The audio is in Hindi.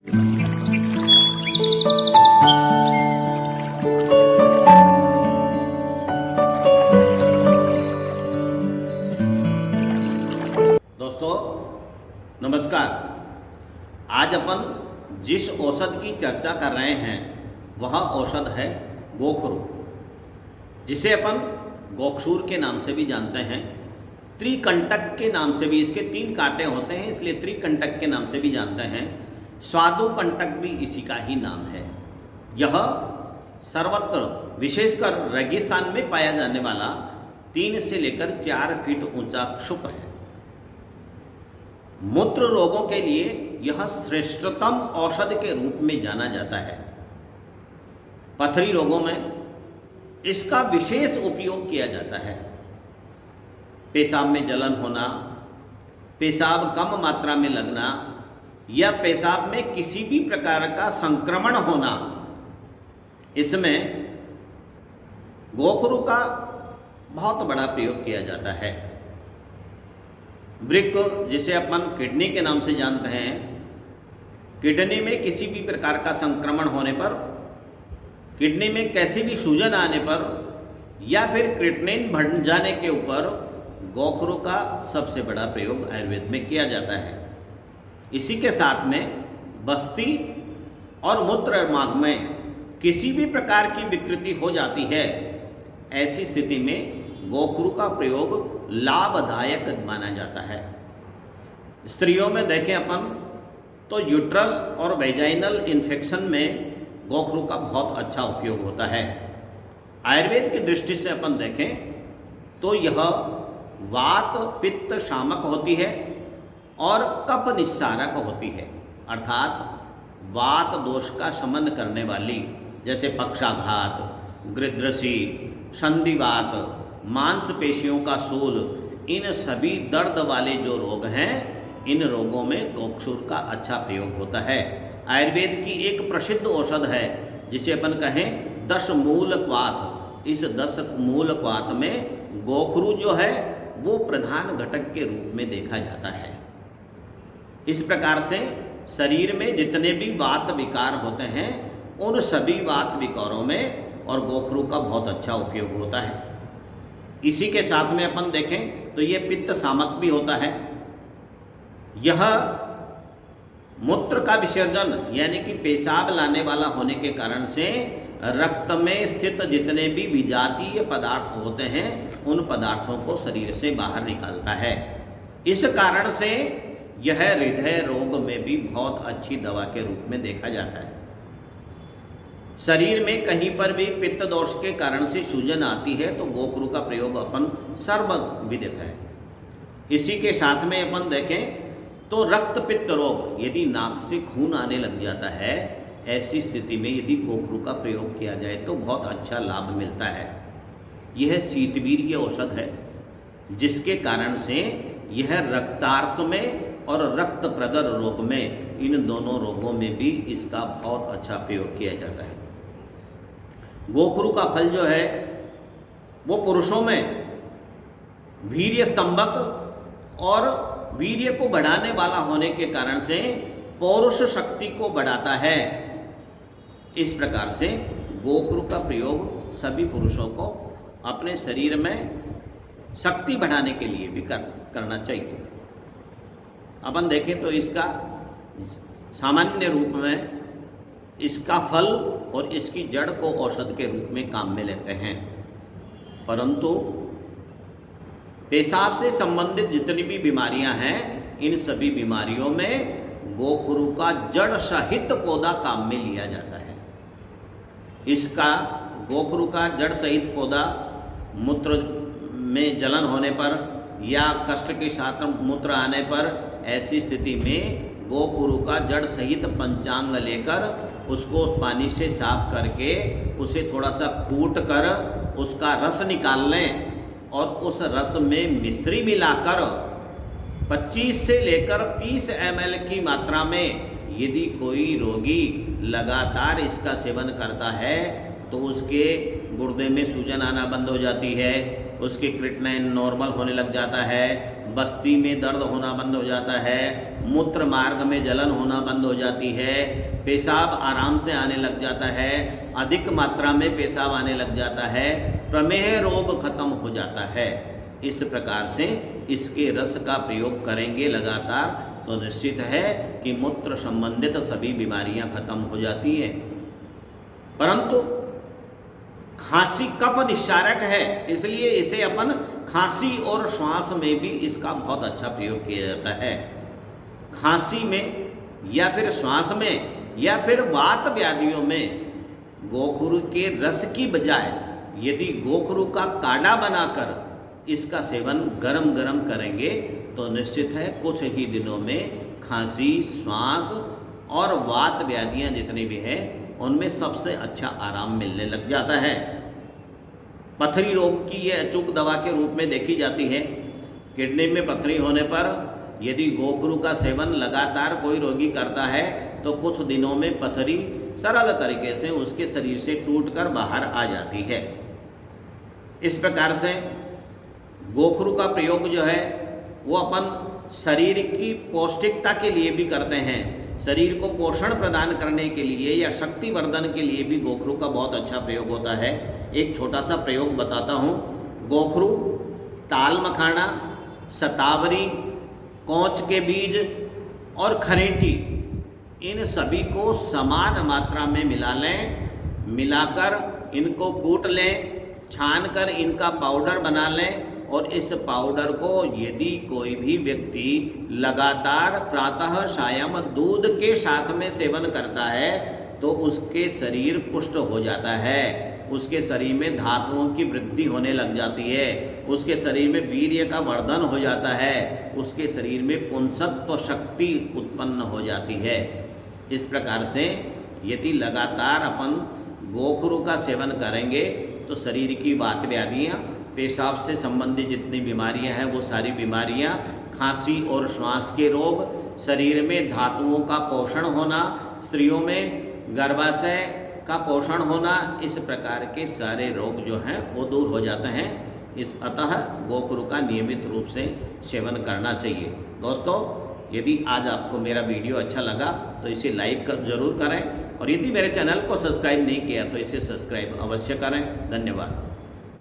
दोस्तों नमस्कार। आज अपन जिस औषध की चर्चा कर रहे हैं वह औषध है गोखरू, जिसे अपन गोक्षूर के नाम से भी जानते हैं। त्रिकंटक के नाम से भी, इसके 3 कांटे होते हैं इसलिए त्रिकंटक के नाम से भी जानते हैं। स्वादुकंटक भी इसी का ही नाम है। यह सर्वत्र विशेषकर रेगिस्तान में पाया जाने वाला 3 से लेकर 4 फीट ऊंचा क्षुप है। मूत्र रोगों के लिए यह श्रेष्ठतम औषध के रूप में जाना जाता है। पथरी रोगों में इसका विशेष उपयोग किया जाता है। पेशाब में जलन होना, पेशाब कम मात्रा में लगना या पेशाब में किसी भी प्रकार का संक्रमण होना, इसमें गोखरू का बहुत बड़ा प्रयोग किया जाता है। वृक्क, जिसे अपन किडनी के नाम से जानते हैं, किडनी में किसी भी प्रकार का संक्रमण होने पर, किडनी में कैसी भी सूजन आने पर या फिर क्रिएटिनिन बढ़ जाने के ऊपर गोखरू का सबसे बड़ा प्रयोग आयुर्वेद में किया जाता है। इसी के साथ में बस्ती और मूत्र मार्ग में किसी भी प्रकार की विकृति हो जाती है, ऐसी स्थिति में गोखरू का प्रयोग लाभदायक माना जाता है। स्त्रियों में देखें अपन तो यूट्रस और वेजाइनल इन्फेक्शन में गोखरू का बहुत अच्छा उपयोग होता है। आयुर्वेद की दृष्टि से अपन देखें तो यह वात पित्त शामक होती है और कफ निस्सारक होती है, अर्थात वात दोष का शमन करने वाली, जैसे पक्षाघात, गृध्रसी, संधिवात, मांसपेशियों का शूल, इन सभी दर्द वाले जो रोग हैं, इन रोगों में गोक्षूर का अच्छा प्रयोग होता है। आयुर्वेद की एक प्रसिद्ध औषध है जिसे अपन कहें 10 मूल क्वाथ। इस 10 मूल क्वाथ में गोखरू जो है वो प्रधान घटक के रूप में देखा जाता है। इस प्रकार से शरीर में जितने भी वात विकार होते हैं, उन सभी वात विकारों में और गोखरू का बहुत अच्छा उपयोग होता है। इसी के साथ में अपन देखें तो ये पित्त शामक भी होता है। यह मूत्र का विसर्जन यानी कि पेशाब लाने वाला होने के कारण से रक्त में स्थित जितने भी विजातीय पदार्थ होते हैं, उन पदार्थों को शरीर से बाहर निकालता है। इस कारण से यह हृदय रोग में भी बहुत अच्छी दवा के रूप में देखा जाता है। शरीर में कहीं पर भी पित्त दोष के कारण से सूजन आती है तो गोखरू का प्रयोग अपन सर्वविदित है। इसी के साथ में अपन देखें तो रक्त पित्त रोग, यदि नाक से खून आने लग जाता है, ऐसी स्थिति में यदि गोखरू का प्रयोग किया जाए तो बहुत अच्छा लाभ मिलता है। यह शीतवीर्य औषध है, जिसके कारण से यह रक्तार्श में और रक्त प्रदर रोग में, इन दोनों रोगों में भी इसका बहुत अच्छा प्रयोग किया जाता है। गोखरू का फल जो है वो पुरुषों में वीर्य स्तंभक और वीर्य को बढ़ाने वाला होने के कारण से पौरुष शक्ति को बढ़ाता है। इस प्रकार से गोखरू का प्रयोग सभी पुरुषों को अपने शरीर में शक्ति बढ़ाने के लिए भी करना चाहिए। अपन देखें तो इसका सामान्य रूप में इसका फल और इसकी जड़ को औषध के रूप में काम में लेते हैं, परंतु पेशाब से संबंधित जितनी भी बीमारियां हैं, इन सभी बीमारियों में गोखरू का जड़ सहित पौधा काम में लिया जाता है। इसका गोखरू का जड़ सहित पौधा मूत्र में जलन होने पर या कष्ट के साथ मूत्र आने पर, ऐसी स्थिति में गोखरू का जड़ सहित पंचांग लेकर उसको पानी से साफ करके उसे थोड़ा सा कूट कर उसका रस निकाल लें और उस रस में मिश्री मिलाकर 25 से लेकर 30 ml की मात्रा में यदि कोई रोगी लगातार इसका सेवन करता है तो उसके गुर्दे में सूजन आना बंद हो जाती है, उसके क्रिएटिनिन नॉर्मल होने लग जाता है, बस्ती में दर्द होना बंद हो जाता है, मूत्र मार्ग में जलन होना बंद हो जाती है, पेशाब आराम से आने लग जाता है, अधिक मात्रा में पेशाब आने लग जाता है, प्रमेह रोग खत्म हो जाता है। इस प्रकार से इसके रस का प्रयोग करेंगे लगातार तो निश्चित है कि मूत्र संबंधित सभी बीमारियां खत्म हो जाती हैं। परंतु खांसी कफ निस्सारक है, इसलिए इसे अपन खांसी और श्वास में भी इसका बहुत अच्छा प्रयोग किया जाता है। खांसी में या फिर श्वास में या फिर वात व्याधियों में गोखरू के रस की बजाय यदि गोखरू का काढ़ा बनाकर इसका सेवन गरम गरम करेंगे तो निश्चित है कुछ ही दिनों में खांसी, श्वास और वात व्याधियां जितनी भी हैं उनमें सबसे अच्छा आराम मिलने लग जाता है। पथरी रोग की यह अचूक दवा के रूप में देखी जाती है। किडनी में पथरी होने पर यदि गोखरू का सेवन लगातार कोई रोगी करता है तो कुछ दिनों में पथरी सरल तरीके से उसके शरीर से टूटकर बाहर आ जाती है। इस प्रकार से गोखरू का प्रयोग जो है वो अपन शरीर की पौष्टिकता के लिए भी करते हैं। शरीर को पोषण प्रदान करने के लिए या शक्तिवर्धन के लिए भी गोखरू का बहुत अच्छा प्रयोग होता है। एक छोटा सा प्रयोग बताता हूँ। गोखरू, ताल मखाना, शतावरी, कौच के बीज और खरेटी, इन सभी को समान मात्रा में मिला लें। मिलाकर इनको कूट लें, छान कर इनका पाउडर बना लें और इस पाउडर को यदि कोई भी व्यक्ति लगातार प्रातः सायं दूध के साथ में सेवन करता है तो उसके शरीर पुष्ट हो जाता है, उसके शरीर में धातुओं की वृद्धि होने लग जाती है, उसके शरीर में वीर्य का वर्धन हो जाता है, उसके शरीर में पुंसत्व शक्ति उत्पन्न हो जाती है। इस प्रकार से यदि लगातार अपन गोखरू का सेवन करेंगे तो शरीर की वात व्याधियाँ, पेशाब से संबंधित जितनी बीमारियां हैं वो सारी बीमारियां, खांसी और श्वास के रोग, शरीर में धातुओं का पोषण होना, स्त्रियों में गर्भाशय का पोषण होना, इस प्रकार के सारे रोग जो हैं वो दूर हो जाते हैं। अतः गोखरू का नियमित रूप से सेवन करना चाहिए। दोस्तों, यदि आज आपको मेरा वीडियो अच्छा लगा तो इसे लाइक जरूर करें और यदि मेरे चैनल को सब्सक्राइब नहीं किया तो इसे सब्सक्राइब अवश्य करें। धन्यवाद।